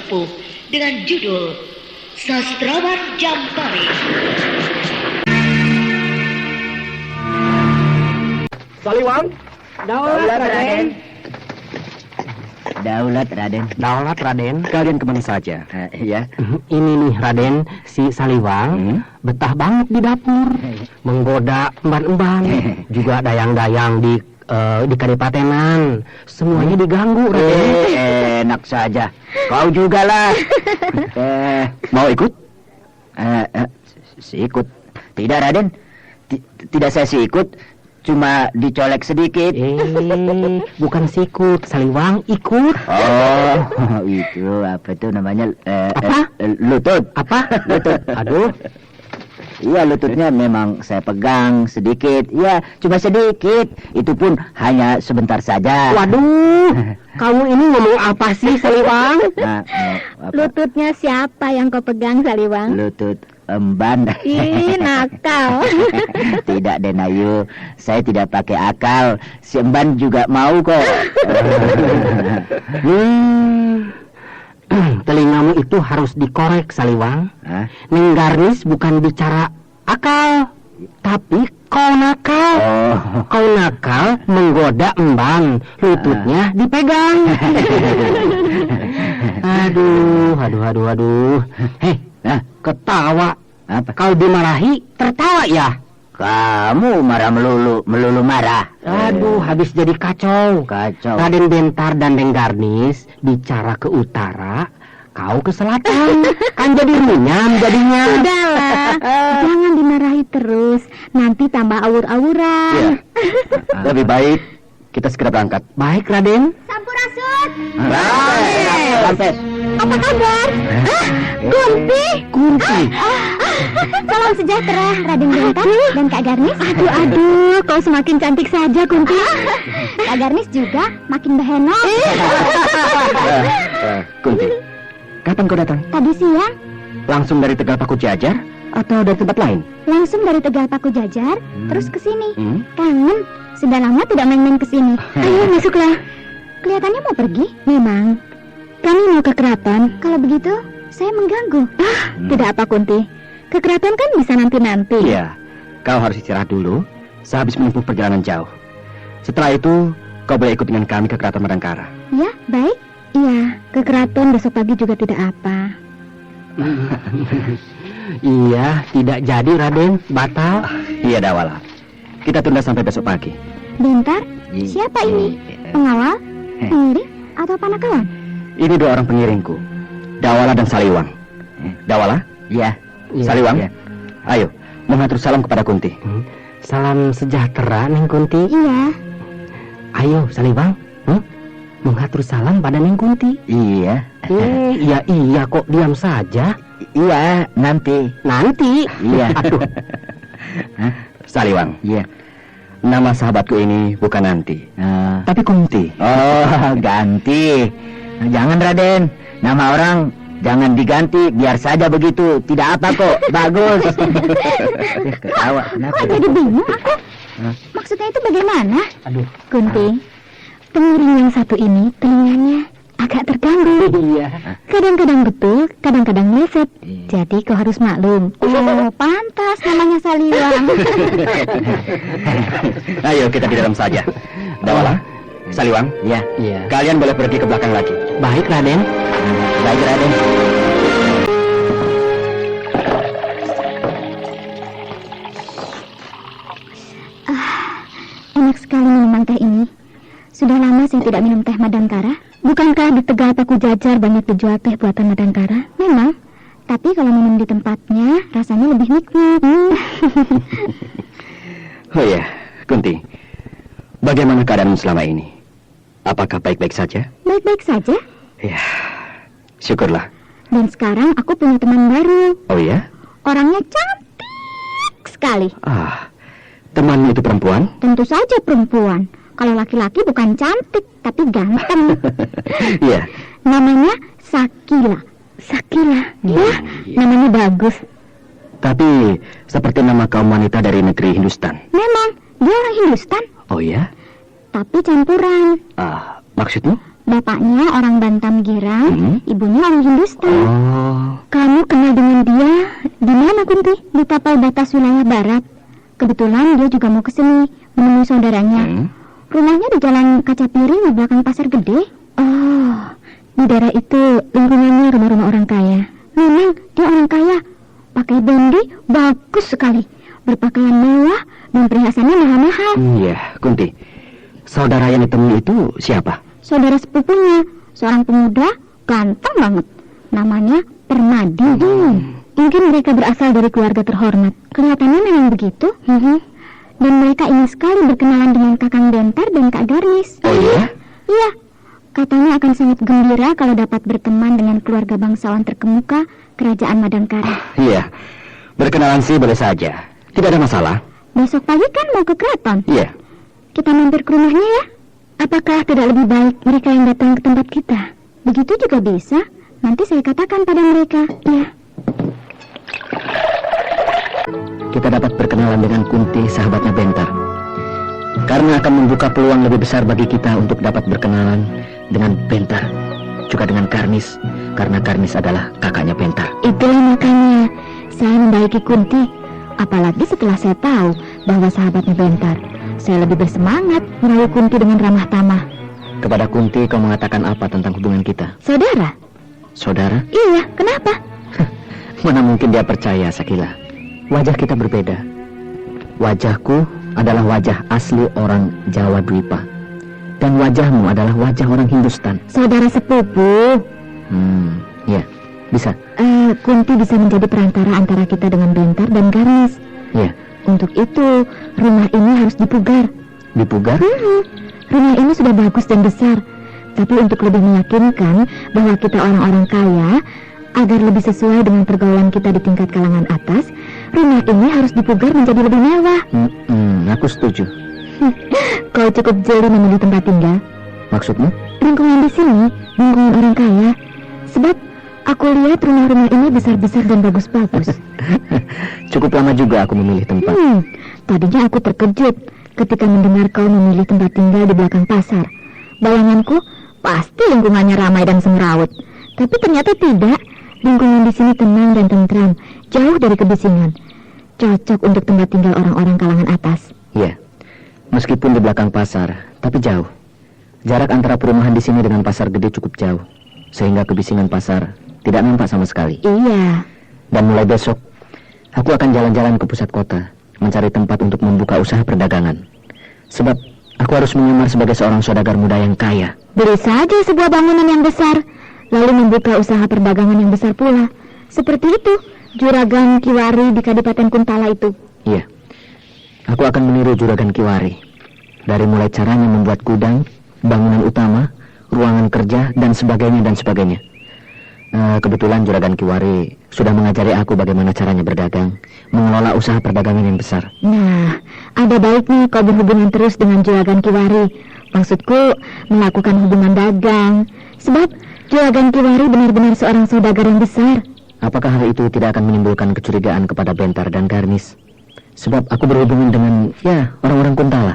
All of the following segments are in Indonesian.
sesepuh dengan judul Sastrawan Jampari. Saliwang, Daulat, Raden. Daulat, Raden. Daulat, Raden. Kalian kemana saja? Ya. Ini nih, Raden, si Saliwang betah banget di dapur, menggoda emban-emban, juga dayang-dayang di kadipatenan. Semuanya diganggu, Raden. Enak saja. Kau juga lah. Mau ikut? Ikut. Tidak, Raden. Tidak saya ikut. Cuma dicolek sedikit. Bukan sikut, Saliwang, ikut. Oh, itu apa itu namanya? Apa? Lutut. Apa? Lutut. Aduh. Iya, lututnya memang saya pegang sedikit. Ya, cuma sedikit. Itu pun hanya sebentar saja. Waduh, kamu ini ngomong apa sih, Saliwang? Apa? Lututnya siapa yang kau pegang, Saliwang? Lutut emban. Ih, nakal. Tidak, Denayu. Saya tidak pakai akal. Si emban juga mau kok. Telingamu itu harus dikorek, Saliwang. Neng Garnis bukan bicara akal, tapi kau nakal. Kau nakal menggoda emban, lututnya dipegang. Aduh. Hei, ketawa. Apa? Kau dimarahi, tertawa ya? Kamu marah melulu marah. Aduh, habis jadi kacau. Raden Bentar dan Neng Garnis bicara ke utara, kau ke selatan. Kan jadi runyam jadinya. Udahlah, jangan dimarahi terus. Nanti tambah awur-awuran. Ya. Lebih baik kita segera berangkat. Baik, Raden. Sampurasun. Rampes. Apa kabar? Kunti. Salam sejahtera, Raden Bentar dan Kak Garnis. Aduh, kau semakin cantik saja, Kunti. Kak Garnis juga makin behenok. Kunti, kapan kau datang? Tadi siang, Langsung dari Tegal Paku Jajar atau dari tempat lain? langsung dari Tegal Paku Jajar, terus ke sini. Hmm? Kangen, sudah lama tidak main-main ke sini. Ayo, masuklah. Kelihatannya mau pergi. Memang. Kami mau ke keraton. Kalau begitu, saya mengganggu. Tidak apa, Kunti. Ke keraton kan bisa nanti-nanti. Iya, kau harus istirahat dulu sehabis menempuh perjalanan jauh. Setelah itu, kau boleh ikut dengan kami ke Keraton Madangkara. Ya, baik. Iya, ke keraton besok pagi juga tidak apa. Iya, tidak jadi, Raden. Batal. Iya, Dawala. Kita tunda sampai besok pagi. Bentar, siapa ini? Pengawal? Pengiring? Atau panakawan? Ini dua orang pengiringku, Dawala dan Saliwang. Dawala? Iya. Saliwang? Ya. Ayo, mengatur salam kepada Kunti. Salam sejahtera, Neng Kunti. Iya. Ayo, Saliwang. Mengatur salam pada Neng Kunti. Iya. Iya kok diam saja. Iya, nanti. Iya. Aduh. Saliwang. Iya. Nama sahabatku ini bukan Nanti, tapi Kunti. Oh, ganti. Jangan, Raden. Nama orang jangan diganti, biar saja begitu. Tidak apa kok, bagus. Ketawa, kenapa? Kok jadi bingung aku? Maksudnya itu bagaimana? Aduh. Kunti, pengiring yang satu ini telinganya agak terganggu. Iya. Kadang-kadang betul, kadang-kadang meleset. Jadi kau harus maklum. Oh, pantas namanya Saliwang. Ayo kita di dalam saja. Dawala, Saliwang, ya. Kalian boleh pergi ke belakang lagi. Baik, Raden. Baik, Raden. Enak sekali minuman teh ini. Sudah lama saya tidak minum teh Madangkara. Bukankah di Tegal Paku Jajar banyak dijual teh buatan Madangkara? Memang. Tapi kalau minum di tempatnya, rasanya lebih nikmat. Oh ya, Kunti. Bagaimana keadaanmu selama ini? Apakah baik-baik saja? Baik-baik saja. Ya, syukurlah. Dan sekarang aku punya teman baru. Oh ya? Orangnya cantik sekali. Temanmu itu perempuan? Tentu saja perempuan. Kalau laki-laki bukan cantik, tapi ganteng. Iya. Namanya Sakila. Ya, namanya bagus. Tapi seperti nama kaum wanita dari negeri Hindustan. Memang, dia orang Hindustan. Oh ya? Tapi campuran. Maksudmu? Bapaknya orang Bantam Girang, ibunya orang Hindustan. Oh, Kamu kenal dengan dia di mana, Kunti? Di tapal batas wilayah barat. Kebetulan dia juga mau ke sini menemui saudaranya. Rumahnya di Jalan Kaca Piring di belakang Pasar Gede. Oh, di daerah itu lingkungannya rumah-rumah orang kaya. Memang dia orang kaya. Pakai bendi bagus sekali. Berpakaian mewah dan perhiasannya mahal-mahal. iya, Kunti. Saudara yang ditemui itu siapa? Saudara sepupunya, seorang pemuda ganteng banget. Namanya Permadi. Mungkin mereka berasal dari keluarga terhormat. Kelihatannya memang begitu. Dan mereka ingin sekali berkenalan dengan Kakang Bentar dan Kak Garnis. Oh iya? Iya. Katanya akan sangat gembira kalau dapat berteman dengan keluarga bangsawan terkemuka Kerajaan Madangkara. Iya, berkenalan sih boleh saja. Tidak ada masalah. Besok pagi kan mau ke keraton. Iya. Kita mampir ke rumahnya ya. Apakah tidak lebih baik mereka yang datang ke tempat kita? Begitu juga bisa. Nanti saya katakan pada mereka. Ya. Kita dapat berkenalan dengan Kunti, sahabatnya Bentar. Karena akan membuka peluang lebih besar bagi kita untuk dapat berkenalan dengan Bentar. Juga dengan Garnis. Karena Garnis adalah kakaknya Bentar. Itulah makanya saya membaiki Kunti. Apalagi setelah saya tahu bahwa sahabatnya Bentar. Saya lebih bersemangat merayu Kunti dengan ramah tamah. Kepada Kunti kau mengatakan apa tentang hubungan kita? Saudara? Saudara? Iya, kenapa? Mana mungkin dia percaya, Sakila. Wajah kita berbeda. Wajahku adalah wajah asli orang Jawa Dwipa. Dan wajahmu adalah wajah orang Hindustan. Saudara sepupu. Ya, bisa. Kunti bisa menjadi perantara antara kita dengan Bentar dan Garnis. Ya. Untuk itu, rumah ini harus dipugar. Dipugar? Rumah ini sudah bagus dan besar. Tapi untuk lebih meyakinkan bahwa kita orang-orang kaya, agar lebih sesuai dengan pergaulan kita di tingkat kalangan atas, rumah ini harus dipugar menjadi lebih mewah. Aku setuju. Kau cukup jeli memilih tempat tinggal. Maksudmu? Lingkungan di sini, lingkungan orang kaya. Sebab aku lihat rumah-rumah ini besar-besar dan bagus-bagus. Cukup lama juga aku memilih tempat. Tadinya aku terkejut ketika mendengar kau memilih tempat tinggal di belakang pasar. Bayanganku pasti lingkungannya ramai dan semrawut. Tapi ternyata tidak. Lingkungan di sini tenang dan tentram, jauh dari kebisingan. Cocok untuk tempat tinggal orang-orang kalangan atas. Iya. Meskipun di belakang pasar, tapi jauh. Jarak antara perumahan di sini dengan pasar gede cukup jauh, sehingga kebisingan pasar tidak nampak sama sekali. Iya. Dan mulai besok, aku akan jalan-jalan ke pusat kota, mencari tempat untuk membuka usaha perdagangan. Sebab aku harus menyamar sebagai seorang saudagar muda yang kaya. Beri saja sebuah bangunan yang besar, lalu membuka usaha perdagangan yang besar pula. Seperti itu, Juragan Kiwari di Kadipaten Kuntala itu. Iya. Aku akan meniru Juragan Kiwari. Dari mulai caranya membuat gudang, bangunan utama, ruangan kerja, dan sebagainya. Kebetulan Juragan Kiwari sudah mengajari aku bagaimana caranya berdagang, mengelola usaha perdagangan yang besar. Nah, ada baiknya kau berhubungan terus dengan Juragan Kiwari. Maksudku, melakukan hubungan dagang. Sebab Juragan Kiwari benar-benar seorang saudagar yang besar. Apakah hal itu tidak akan menimbulkan kecurigaan kepada Bentar dan Garnis? Sebab aku berhubungan dengan, orang-orang Kuntala.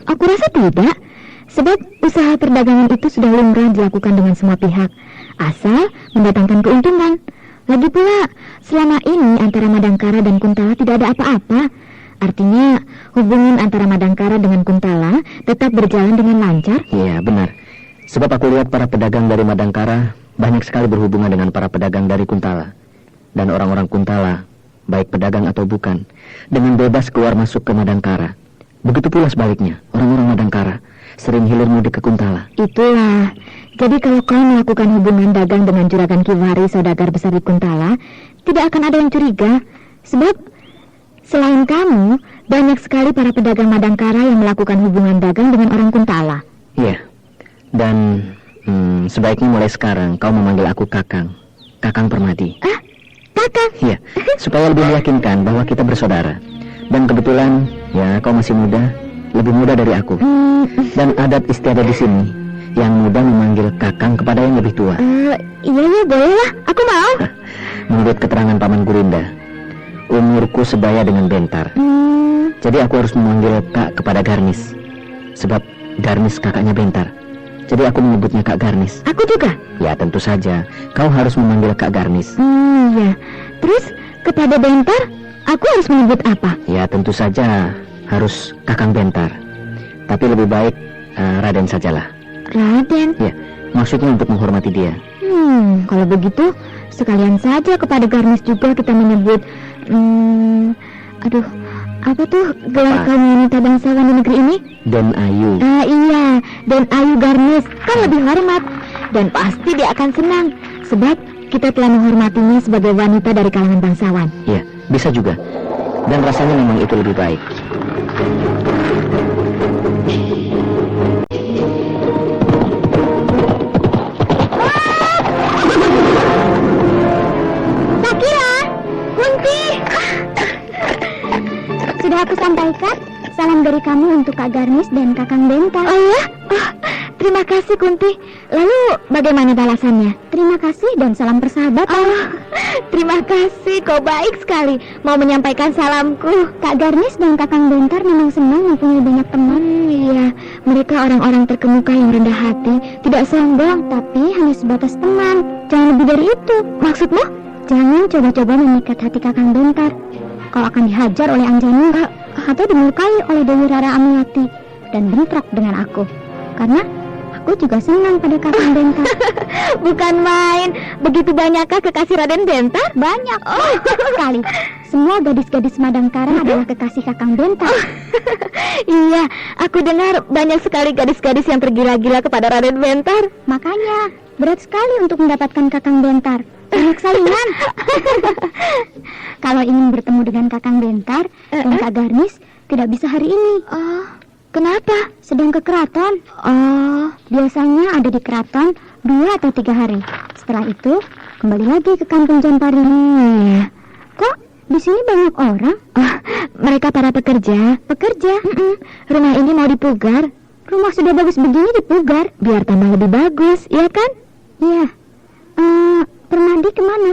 Aku rasa tidak. Sebab usaha perdagangan itu sudah lumrah dilakukan dengan semua pihak, asal mendatangkan keuntungan. Lagi pula, selama ini antara Madangkara dan Kuntala tidak ada apa-apa. Artinya, hubungan antara Madangkara dengan Kuntala tetap berjalan dengan lancar. Iya, benar. Sebab aku lihat para pedagang dari Madangkara banyak sekali berhubungan dengan para pedagang dari Kuntala. Dan orang-orang Kuntala, baik pedagang atau bukan, dengan bebas keluar masuk ke Madangkara. Begitu pula sebaliknya, orang-orang Madangkara sering hilir mudik ke Kuntala. Itulah. Jadi kalau kau melakukan hubungan dagang dengan Juragan Kiwari, saudagar besar di Kuntala, tidak akan ada yang curiga. Sebab selain kamu, banyak sekali para pedagang Madangkara yang melakukan hubungan dagang dengan orang Kuntala. Iya. Dan sebaiknya mulai sekarang kau memanggil aku Kakang Permadi. Kakang? Iya, supaya lebih meyakinkan bahwa kita bersaudara. Dan kebetulan, kau masih muda, lebih muda dari aku. Dan adat istiadat di sini, yang muda memanggil Kakang kepada yang lebih tua. Iya, bolehlah. Aku mau. Menurut keterangan Paman Gurinda, umurku sebaya dengan Bentar. Jadi aku harus memanggil Kak kepada Garnis. Sebab Garnis kakaknya Bentar. Jadi aku menyebutnya Kak Garnis. Aku juga? Ya tentu saja, kau harus memanggil Kak Garnis. Ya. Terus kepada Bentar, aku harus menyebut apa? Ya tentu saja harus Kakang Bentar. Tapi lebih baik Raden sajalah. Raden? Ya, maksudnya untuk menghormati dia. Kalau begitu, sekalian saja kepada Garnis juga kita menyebut apa tuh gelar kaum wanita bangsawan di negeri ini? Den Ayu. Iya, Den Ayu Garnis kan lebih hormat. Dan pasti dia akan senang, sebab kita telah menghormatinya sebagai wanita dari kalangan bangsawan. Ya, bisa juga. Dan rasanya memang itu lebih baik. Sakila, Kunti. Sudah aku sampaikan salam dari kamu untuk Kak Garnis dan Kakang Bentar. Oh ya? Terima kasih Kunti. Lalu bagaimana balasannya? Terima kasih dan salam persahabatan. Terima kasih, kau baik sekali mau menyampaikan salamku. Kak Garnis dan Kakang Bentar memang senang mempunyai banyak teman. Iya, mereka orang-orang terkemuka yang rendah hati, tidak sombong, tapi hanya sebatas teman. Jangan lebih dari itu. Maksudmu? Jangan coba-coba memikat hati Kakang Bentar. Kau akan dihajar oleh Anjani atau dimurkai oleh Dewi Rara Amiati dan bentrok dengan aku. Karena aku juga senang pada Kakang Bentar. Bukan main. Begitu banyakkah kekasih Raden Bentar? Banyak. Sekali. Semua gadis-gadis Madangkara adalah kekasih Kakang Bentar. Iya, aku dengar banyak sekali gadis-gadis yang tergila-gila kepada Raden Bentar. Makanya berat sekali untuk mendapatkan Kakang Bentar. Banyak saingan. Kalau ingin bertemu dengan Kakang Bentar dan Kak Garnis, tidak bisa hari ini. Kenapa? Sedang ke keraton. Biasanya ada di keraton 2 atau 3 hari. Setelah itu kembali lagi ke kampung Jampari. Kok di sini banyak orang? Mereka para pekerja. Pekerja? Rumah ini mau dipugar. Rumah sudah bagus begini dipugar, biar tambah lebih bagus, iya kan? Iya. Permadi kemana?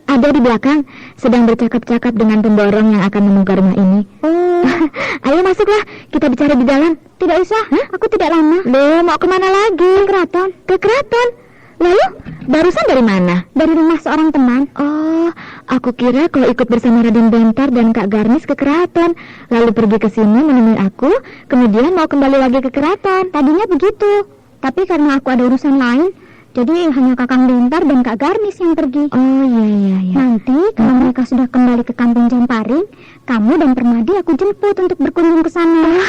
Ada di belakang, sedang bercakap-cakap dengan pemborong yang akan memugar rumah ini. Ayo masuklah, kita bicara di dalam. Tidak usah, aku tidak lama. Loh, mau kemana lagi? Ke keraton. Ke keraton? Lalu, barusan dari mana? Dari rumah seorang teman. Aku kira kau ikut bersama Raden Bentar dan Kak Garnis ke keraton, lalu pergi ke sini menemui aku, kemudian mau kembali lagi ke keraton. Tadinya begitu, tapi karena aku ada urusan lain, jadi hanya Kakang Bentar dan Kak Garnis yang pergi. Iya. Nanti kalau mereka sudah kembali ke kampung Jamparing, kamu dan Permadi aku jemput untuk berkunjung ke sana.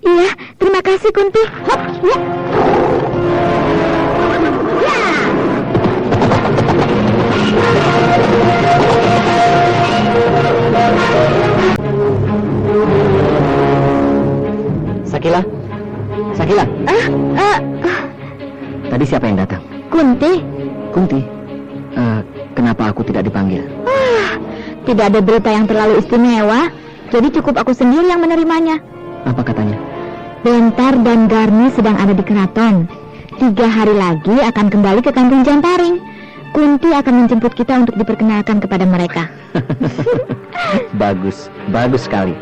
Iya, terima kasih Kunti. Hop, ya. Sakila. Tadi siapa yang datang? Kunti. Kenapa aku tidak dipanggil? Tidak ada berita yang terlalu istimewa, jadi cukup aku sendiri yang menerimanya. Apa katanya? Bentar dan Garnis sedang ada di keraton. 3 hari lagi akan kembali ke kampung Jamparing. Kunti akan menjemput kita untuk diperkenalkan kepada mereka. Bagus sekali.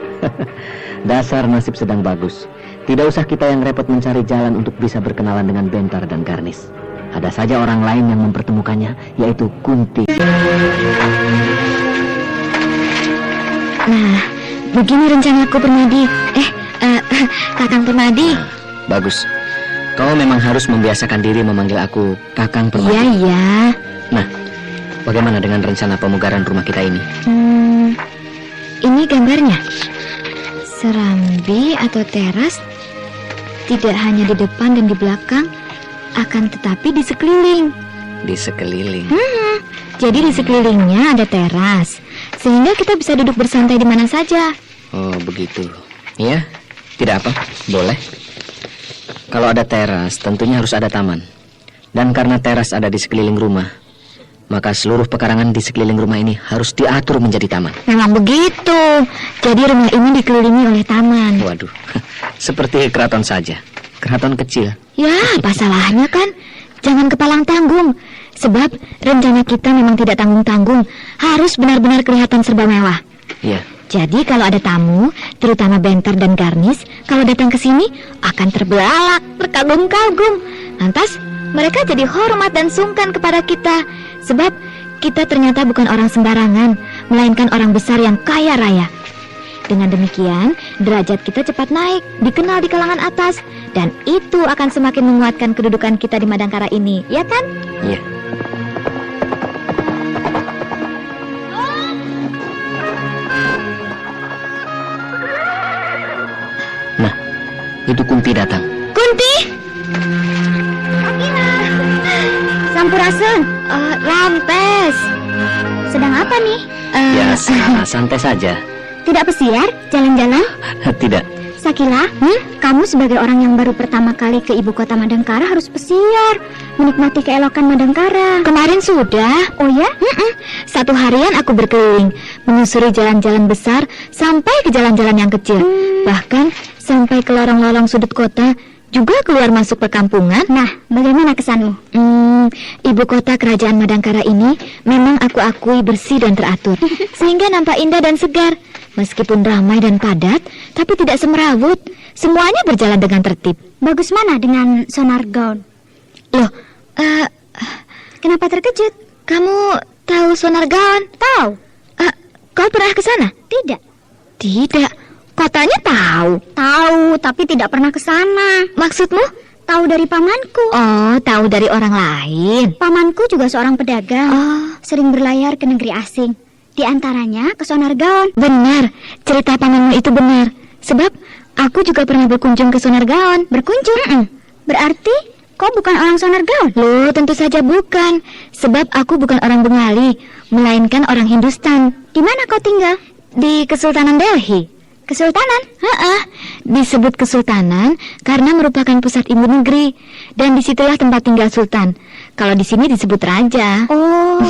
Dasar nasib sedang bagus. Tidak usah kita yang repot mencari jalan untuk bisa berkenalan dengan Bentar dan Garnis. Ada saja orang lain yang mempertemukannya, yaitu Kunti. Nah, begini rencanaku Permadi. Kakang Permadi. Bagus. Kau memang harus membiasakan diri memanggil aku Kakang Permadi. Iya. Nah, bagaimana dengan rencana pemugaran rumah kita ini? Ini gambarnya. Serambi atau teras tidak hanya di depan dan di belakang, akan tetapi di sekeliling. Di sekeliling? Jadi di sekelilingnya ada teras, sehingga kita bisa duduk bersantai di mana saja. Oh, begitu. Ya, tidak apa, boleh. Kalau ada teras, tentunya harus ada taman. Dan karena teras ada di sekeliling rumah, maka seluruh pekarangan di sekeliling rumah ini harus diatur menjadi taman. Memang begitu. Jadi rumah ini dikelilingi oleh taman. Waduh, seperti keraton saja. Keraton kecil. Ya, apa salahnya kan? Jangan kepalang tanggung. Sebab rencana kita memang tidak tanggung-tanggung. Harus benar-benar kelihatan serba mewah. Iya. Jadi kalau ada tamu, terutama Bentar dan Garnis, kalau datang ke sini akan terbelalak, terkagum-kagum. Lantas, mereka jadi hormat dan sungkan kepada kita, sebab kita ternyata bukan orang sembarangan, melainkan orang besar yang kaya raya. Dengan demikian, derajat kita cepat naik, dikenal di kalangan atas, dan itu akan semakin menguatkan kedudukan kita di Madangkara ini, ya kan? Iya. Nah, itu Kunti datang. Kunti! Sampurasun, Rampes! sedang apa nih? Biasa, santai saja. Tidak pesiar, jalan-jalan? Tidak. Sakila, kamu sebagai orang yang baru pertama kali ke ibu kota Madangkara harus pesiar, menikmati keelokan Madangkara. Kemarin sudah. Oh ya? Satu harian aku berkeliling, menyusuri jalan-jalan besar sampai ke jalan-jalan yang kecil. Bahkan sampai ke lorong-lorong sudut kota, juga keluar masuk perkampungan. Nah, bagaimana kesanmu? Ibu kota kerajaan Madangkara ini memang aku akui bersih dan teratur, sehingga nampak indah dan segar. Meskipun ramai dan padat, tapi tidak semerawut. Semuanya berjalan dengan tertib. Bagus mana dengan Sonargaon? Loh, Kenapa terkejut? kamu tahu Sonargaon? Tahu? Kau pernah ke sana? Tidak. Tidak. Katanya tahu. Tahu, tapi tidak pernah ke sana. Maksudmu? Tahu dari pamanku. Oh, tahu dari orang lain. Pamanku juga seorang pedagang. Oh, Sering berlayar ke negeri asing. Di antaranya ke Sonargaon. benar. Cerita pamanmu itu benar. Sebab aku juga pernah berkunjung ke Sonargaon. Berkunjung? Berarti kau bukan orang Sonargaon? Loh, tentu saja bukan. Sebab aku bukan orang Bengali, melainkan orang Hindustan. Di mana kau tinggal? Di Kesultanan Delhi. Kesultanan? Disebut Kesultanan karena merupakan pusat ibu negeri, dan disitulah tempat tinggal Sultan. Kalau di sini disebut Raja. Oh,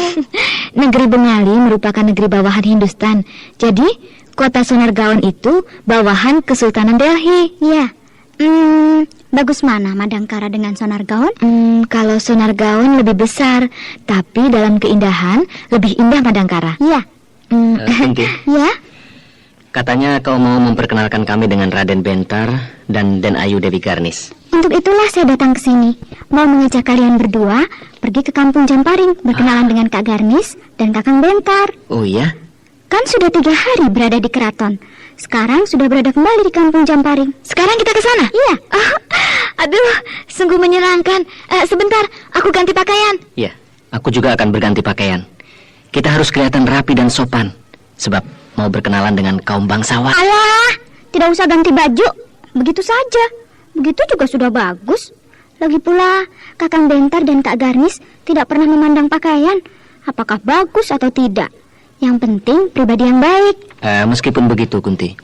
Negeri Bengali merupakan negeri bawahan Hindustan. Jadi, kota Sonargaon itu bawahan Kesultanan Delhi. ya. Bagus mana Madangkara dengan Sonargaon? Kalau Sonargaon lebih besar, tapi dalam keindahan lebih indah Madangkara. Ya. Kunti, Ya. katanya kau mau memperkenalkan kami dengan Raden Bentar dan Den Ayu Dewi Garnis. Untuk itulah saya datang ke sini. Mau mengajak kalian berdua pergi ke kampung Jamparing, berkenalan dengan Kak Garnis dan Kakang Bentar. Oh iya? Kan sudah 3 hari berada di keraton. Sekarang sudah berada kembali di kampung Jamparing. Sekarang kita ke sana? Iya. Aduh, sungguh menyenangkan. Sebentar, aku ganti pakaian. Iya, aku juga akan berganti pakaian. Kita harus kelihatan rapi dan sopan, sebab mau berkenalan dengan kaum bangsawan. Alah, tidak usah ganti baju. Begitu saja. Begitu juga sudah bagus. Lagi pula, Kakang Bentar dan Kak Garnis tidak pernah memandang pakaian. Apakah bagus atau tidak. Yang penting pribadi yang baik. Meskipun begitu, Kunti,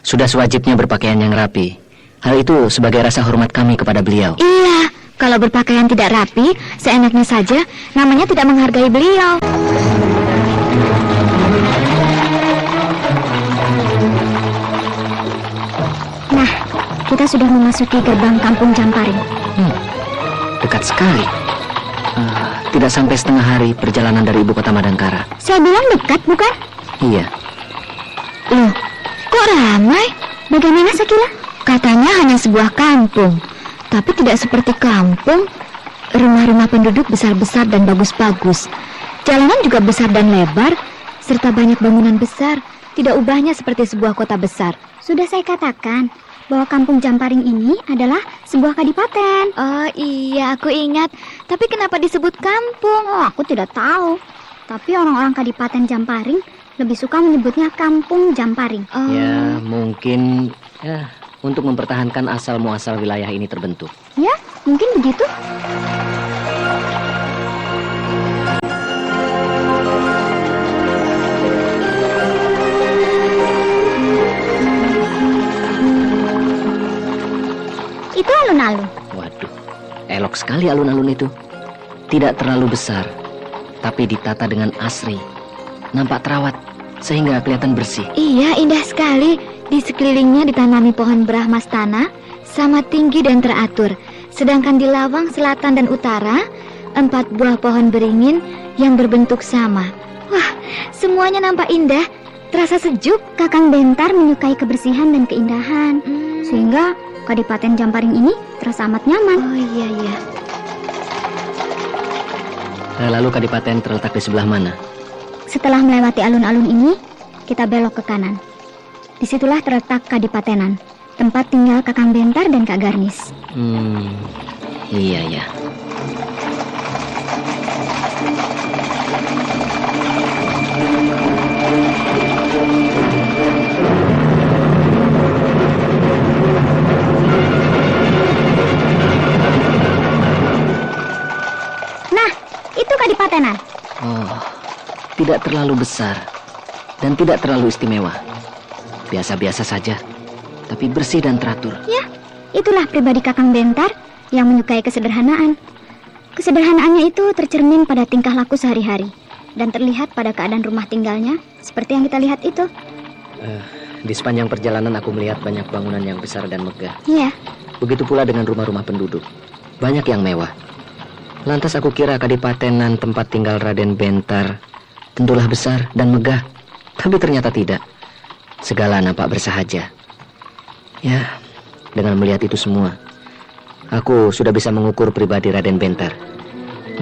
sudah sewajibnya berpakaian yang rapi. Hal itu sebagai rasa hormat kami kepada beliau. Iya, kalau berpakaian tidak rapi, seenaknya saja, namanya tidak menghargai beliau. Nah, kita sudah memasuki gerbang kampung Jamparing. Dekat sekali. Tidak sampai setengah hari perjalanan dari ibu kota Madangkara. Saya bilang dekat, bukan? Iya. Loh, kok ramai? Bagaimana, Sakila? Katanya hanya sebuah kampung, tapi tidak seperti kampung. Rumah-rumah penduduk besar-besar dan bagus-bagus. Jalanan juga besar dan lebar, serta banyak bangunan besar. Tidak ubahnya seperti sebuah kota besar. Sudah saya katakan bahwa kampung Jamparing ini adalah sebuah kadipaten. Oh iya, aku ingat. Tapi kenapa disebut kampung? Oh, aku tidak tahu. Tapi orang-orang kadipaten Jamparing lebih suka menyebutnya kampung Jamparing. Oh. Ya, mungkin untuk mempertahankan asal muasal wilayah ini terbentuk. Ya, mungkin begitu. Itu alun-alun. Waduh, elok sekali alun-alun itu. Tidak terlalu besar, tapi ditata dengan asri. Nampak terawat, sehingga kelihatan bersih. Iya, indah sekali. Di sekelilingnya ditanami pohon brahmastana, sama tinggi dan teratur. Sedangkan di lawang selatan dan utara, 4 buah pohon beringin yang berbentuk sama. Wah, semuanya nampak indah, terasa sejuk. Kakang Bentar menyukai kebersihan dan keindahan, sehingga Kadipaten Jamparing ini terasa amat nyaman. Oh iya. Lalu kadipaten terletak di sebelah mana? Setelah melewati alun-alun ini, kita belok ke kanan. Disitulah terletak kadipatenan, tempat tinggal Kakang Bentar dan Kak Garnis. Iya ya. Nah, itu kadipatenan. Oh, tidak terlalu besar dan tidak terlalu istimewa. Biasa-biasa saja, tapi bersih dan teratur. Ya, itulah pribadi Kakang Bentar yang menyukai kesederhanaan. Kesederhanaannya itu tercermin pada tingkah laku sehari-hari dan terlihat pada keadaan rumah tinggalnya seperti yang kita lihat itu. Di sepanjang perjalanan aku melihat banyak bangunan yang besar dan megah. Iya. Begitu pula dengan rumah-rumah penduduk. Banyak yang mewah. Lantas aku kira kadipatenan tempat tinggal Raden Bentar tentulah besar dan megah. Tapi ternyata tidak. Segala nampak bersahaja. Ya, dengan melihat itu semua, aku sudah bisa mengukur pribadi Raden Bentar,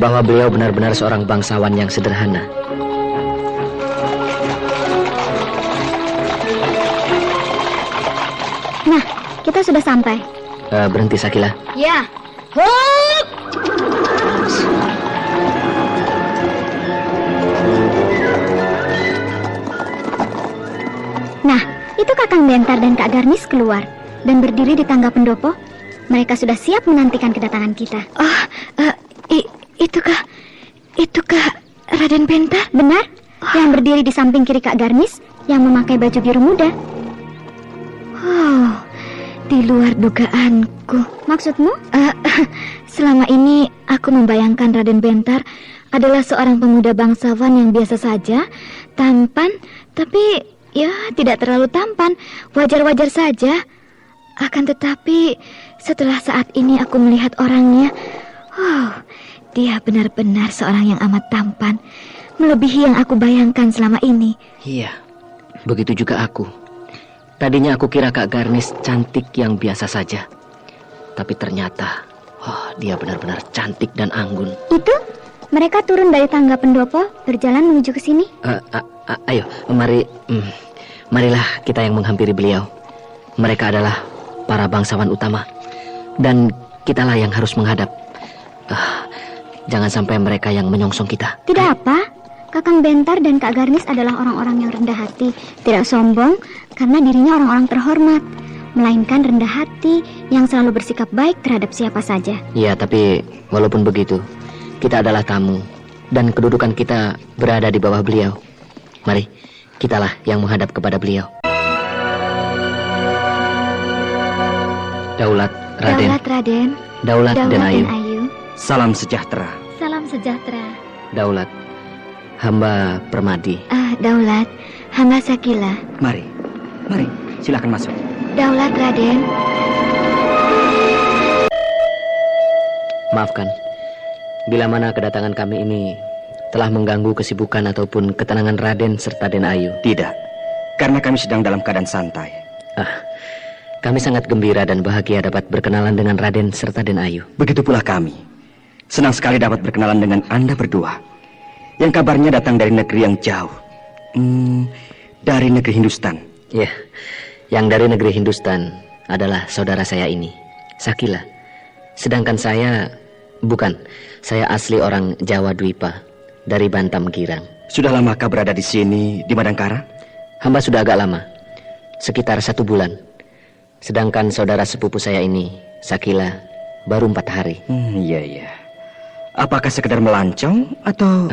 bahwa beliau benar-benar seorang bangsawan yang sederhana. Nah, kita sudah sampai. Berhenti, Sakila. Ya. Hup! Nah, itu Kakang Bentar dan Kak Garnis keluar dan berdiri di tangga pendopo. Mereka sudah siap menantikan kedatangan kita. Itukah Raden Bentar? Benar, yang berdiri di samping kiri Kak Garnis yang memakai baju biru muda. Oh, di luar dugaanku. Maksudmu? Selama ini aku membayangkan Raden Bentar adalah seorang pemuda bangsawan yang biasa saja, tampan, tapi ya tidak terlalu tampan, wajar-wajar saja. Akan tetapi setelah saat ini aku melihat orangnya, dia benar-benar seorang yang amat tampan, melebihi yang aku bayangkan selama ini. Iya, begitu juga aku. Tadinya aku kira Kak Garnis cantik yang biasa saja, tapi ternyata dia benar-benar cantik dan anggun. Itu mereka turun dari tangga pendopo, berjalan menuju ke sini. Ayo, marilah kita yang menghampiri beliau. Mereka adalah para bangsawan utama, dan kitalah yang harus menghadap. Jangan sampai mereka yang menyongsong kita. Tidak apa, Kakang Bentar dan Kak Garnis adalah orang-orang yang rendah hati, tidak sombong karena dirinya orang-orang terhormat, melainkan rendah hati yang selalu bersikap baik terhadap siapa saja. Iya, tapi walaupun begitu, kita adalah tamu dan kedudukan kita berada di bawah beliau. Mari, kitalah yang menghadap kepada beliau. Daulat Raden. Daulat Raden. Daulat dan Ayu. Salam sejahtera. Salam sejahtera. Daulat, hamba Permadi. Daulat, hamba Sakila. Mari, silakan masuk. Daulat Raden. Maafkan, bila mana kedatangan kami ini telah mengganggu kesibukan ataupun ketenangan Raden serta Den Ayu. Tidak, karena kami sedang dalam keadaan santai. Kami sangat gembira dan bahagia dapat berkenalan dengan Raden serta Den Ayu. Begitu pula kami. Senang sekali dapat berkenalan dengan Anda berdua, yang kabarnya datang dari negeri yang jauh. Dari negeri Hindustan. Ya, yang dari negeri Hindustan adalah saudara saya ini, Sakila. Sedangkan saya asli orang Jawa Dwipa, dari Bantam Girang. Sudah lamakah berada di sini, di Madangkara? Hamba sudah agak lama, sekitar 1 bulan. Sedangkan saudara sepupu saya ini, Sakila, baru 4 hari. Iya. Apakah sekedar melancong atau...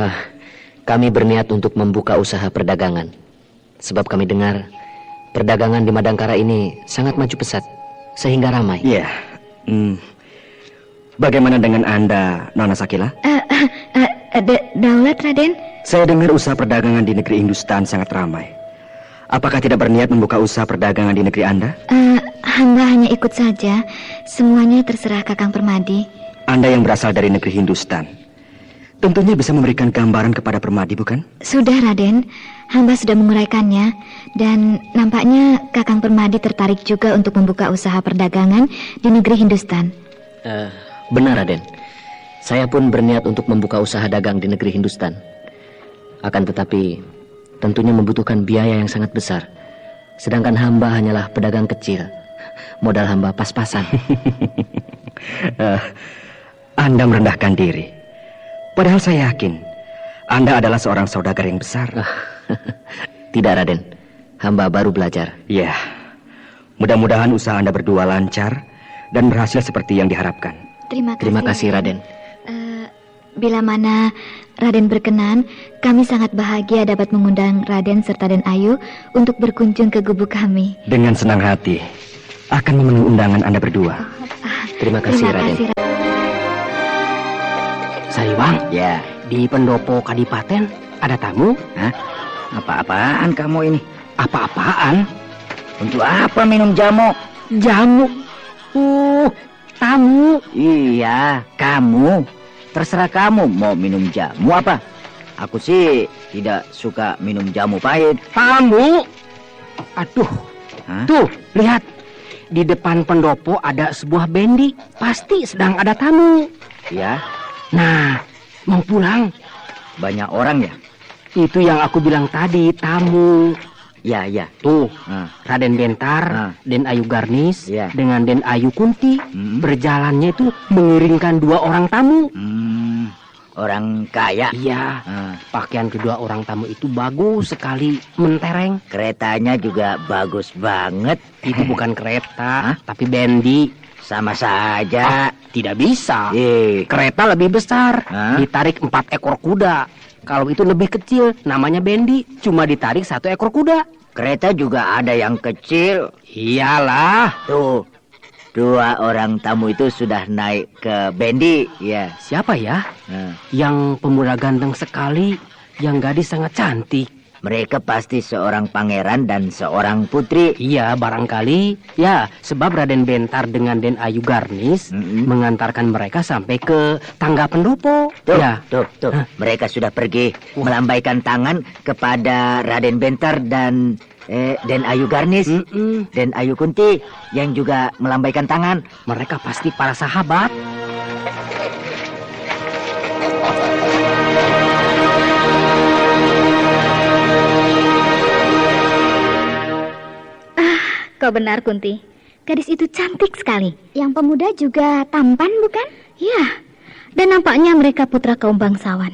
Kami berniat untuk membuka usaha perdagangan. Sebab kami dengar perdagangan di Madangkara ini sangat maju pesat, sehingga ramai. Iya. Bagaimana dengan Anda, Nona Sakila? Daulat Raden. Saya dengar usaha perdagangan di negeri Hindustan sangat ramai. Apakah tidak berniat membuka usaha perdagangan di negeri Anda? Hamba hanya ikut saja. Semuanya terserah Kakang Permadi. Anda yang berasal dari negeri Hindustan, tentunya bisa memberikan gambaran kepada Permadi, bukan? Sudah, Raden. Hamba sudah menguraikannya. Dan nampaknya Kakang Permadi tertarik juga untuk membuka usaha perdagangan di negeri Hindustan. Benar, Raden. Saya pun berniat untuk membuka usaha dagang di negeri Hindustan. Akan tetapi, tentunya membutuhkan biaya yang sangat besar. Sedangkan hamba hanyalah pedagang kecil. Modal hamba pas-pasan. Anda merendahkan diri. Padahal saya yakin Anda adalah seorang saudagar yang besar. Tidak, Raden. Hamba baru belajar. Ya, mudah-mudahan usaha Anda berdua lancar dan berhasil seperti yang diharapkan. Terima kasih, Raden. Bila mana Raden berkenan, kami sangat bahagia dapat mengundang Raden serta Den Ayu untuk berkunjung ke gubuk kami. Dengan senang hati akan memenuhi undangan Anda berdua. Terima kasih, Raden. Saliwang, Ya, di pendopo Kadipaten ada tamu? hah? Apa-apaan kamu ini? Apa-apaan? Untuk apa minum jamu? Jamu. Tamu. Iya, kamu. Terserah kamu mau minum jamu apa. Aku sih tidak suka minum jamu pahit. Tamu. Aduh. Hah? Tuh, lihat. Di depan pendopo ada sebuah bendi. Pasti sedang ada tamu. Ya, Nah, mau pulang. banyak orang ya? Itu yang aku bilang tadi, tamu. Ya, ya. Tuh, Ah, Raden Bentar, Ah. Den Ayu Garnis, Iya. dengan Den Ayu Kunti. Hmm. Berjalannya itu mengiringkan 2 orang tamu. Orang kaya. Iya, Ah, pakaian kedua orang tamu itu bagus sekali, mentereng. keretanya juga bagus banget. Itu bukan kereta, Hah? tapi bendi. Sama saja. Tidak bisa. Eh, Kereta lebih besar, Hah? ditarik 4 ekor kuda. Kalau itu lebih kecil, namanya bendi, cuma ditarik 1 ekor kuda. kereta juga ada yang kecil. Iyalah. Tuh, 2 orang tamu itu sudah naik ke bendi. Ya. Siapa ya? Nah, Yang pemuda ganteng sekali, yang gadis sangat cantik. mereka pasti seorang pangeran dan seorang putri. Iya, barangkali. Ya, sebab Raden Bentar dengan Den Ayu Garnis mengantarkan mereka sampai ke tangga pendopo. Tuh, Ya, tuh. Hah? Mereka sudah pergi Wah. melambaikan tangan kepada Raden Bentar dan Den Ayu Garnis. Den Ayu Kunti yang juga melambaikan tangan. mereka pasti para sahabat. Kau benar, Kunti. Gadis itu cantik sekali. Yang pemuda juga tampan, bukan? Ya, dan nampaknya mereka putra kaum bangsawan.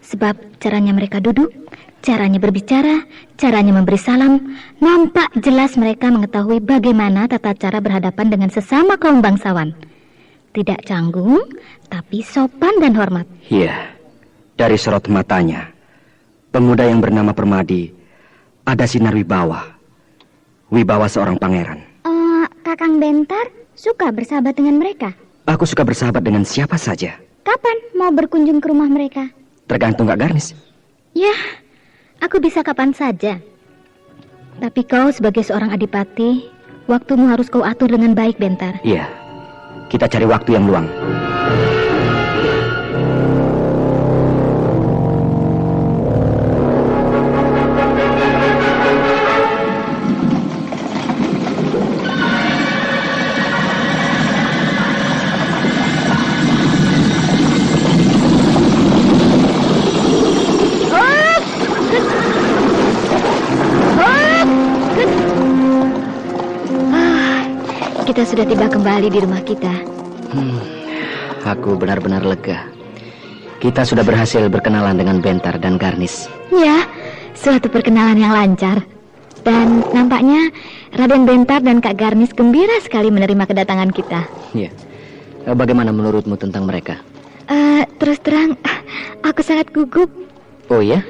Sebab caranya mereka duduk, caranya berbicara, caranya memberi salam, nampak jelas mereka mengetahui bagaimana tata cara berhadapan dengan sesama kaum bangsawan. Tidak canggung, tapi sopan dan hormat. Iya, dari sorot matanya, pemuda yang bernama Permadi ada sinar wibawa. Wibawa seorang pangeran. Kakang Bentar suka bersahabat dengan mereka. Aku suka bersahabat dengan siapa saja. Kapan mau berkunjung ke rumah mereka? Tergantung Kak Garnis. Ya, aku bisa kapan saja. Tapi kau sebagai seorang adipati, waktumu harus kau atur dengan baik, Bentar. Iya, kita cari waktu yang luang. Kita sudah tiba kembali di rumah kita. Aku benar-benar lega. Kita sudah berhasil berkenalan dengan Bentar dan Garnis. Ya, suatu perkenalan yang lancar. Dan nampaknya Raden Bentar dan Kak Garnis gembira sekali menerima kedatangan kita. Ya. Bagaimana menurutmu tentang mereka? Terus terang, aku sangat gugup. Oh ya?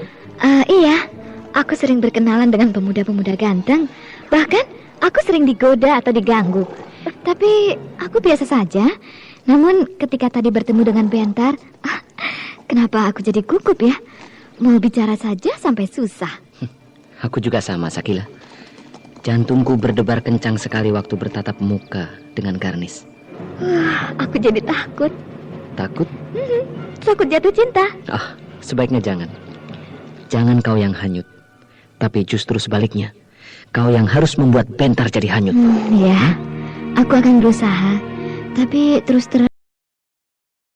Iya, aku sering berkenalan dengan pemuda-pemuda ganteng. Bahkan aku sering digoda atau diganggu. Tapi aku biasa saja. Namun ketika tadi bertemu dengan Bentar, kenapa aku jadi gugup ya? Mau bicara saja sampai susah. Aku juga sama, Sakila. Jantungku berdebar kencang sekali waktu bertatap muka dengan Garnis. Aku jadi takut. Takut? Takut jatuh cinta. Sebaiknya jangan. Jangan kau yang hanyut. Tapi justru sebaliknya. Kau yang harus membuat Bentar jadi hanyut. Ya, aku akan berusaha. Tapi terus terang